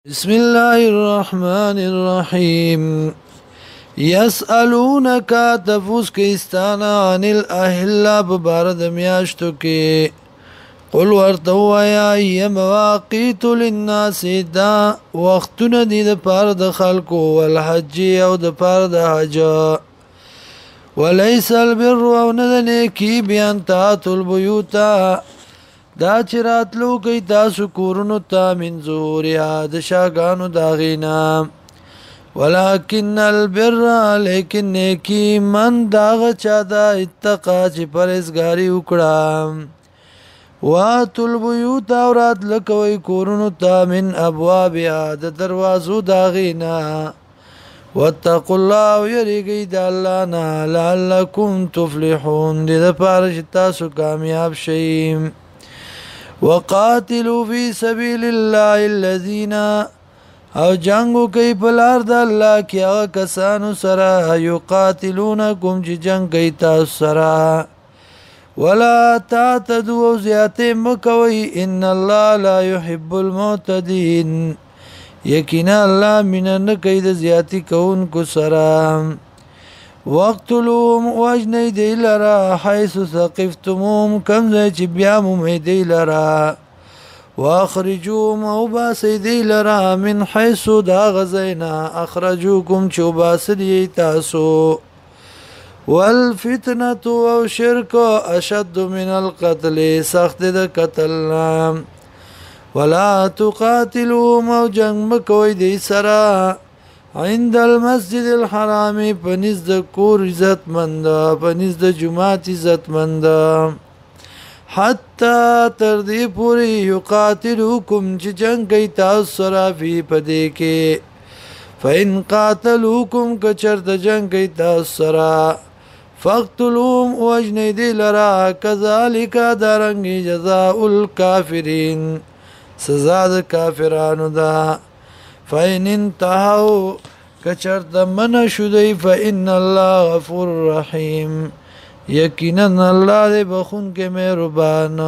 بسم الله الرحمن الرحيم يسألونك تفوس كيستانا عن الأهلة ببارد مياشتو كي قل ورتوا يا هي مواقيت للناس دا وقتنا دي دا پارد خلقو والحج او دا پارد حج وليس البر او ندنيكي بيان تاتو البيوتا دا چراتلو کئی تاسو کورنو تا من زوریا د شاگانو داغینا ولكن البر لیکن نیکی من داغ چا دا اتقا چی پرزگاری اکڑا واتو البیوت اورات لکوی کورنو تا من ابوابیا د دروازو داغینا واتقوا الله ویریگی دا اللہ نا لعلکم تفلحون دی دا پارش تاسو کامیاب شئیم وقاتلوا في سبيل الله الذين او جنگو کئی پلار دا اللہ کی اغا کسانو سرا یقاتلونکم چی جنگ کئی تاسو سرا ولا تعتدوا زیادے مکوئی ان اللہ لا يحب المعتدین یقینا اللہ منن کئی دا زیادی کون کو سرا وقتلوهم واجنی دی لرا حیث ثقفتموهم کم زی چی بیامومی دی لرا واخرجوهم او باسی دی لرا من حیث دا غزینا اخرجوکم چو باسی تاسو والفتنة او شرک اشد من القتل سخت دا قتلنا ولا تقاتلوهم او جنگ مکوی دی سرا عند المسجد الحرام پنیز د کور عزت مند پنیز د جماعت عزت مند حتی تردی پوری یقاتلوکم چی جنگ کئی تاسو سرا فی پدے کے فإن قاتلوکم کچرد جنگ کئی تاسو سرا فاقتلوهم واجنی دی لرا کذالک دارنگی جزاء الکافرین سزا د کافرانو دا فإن انتهوا کچرت من شدی فإن الله غفور رحیم یقینا اللہ دے بخون کے مہربان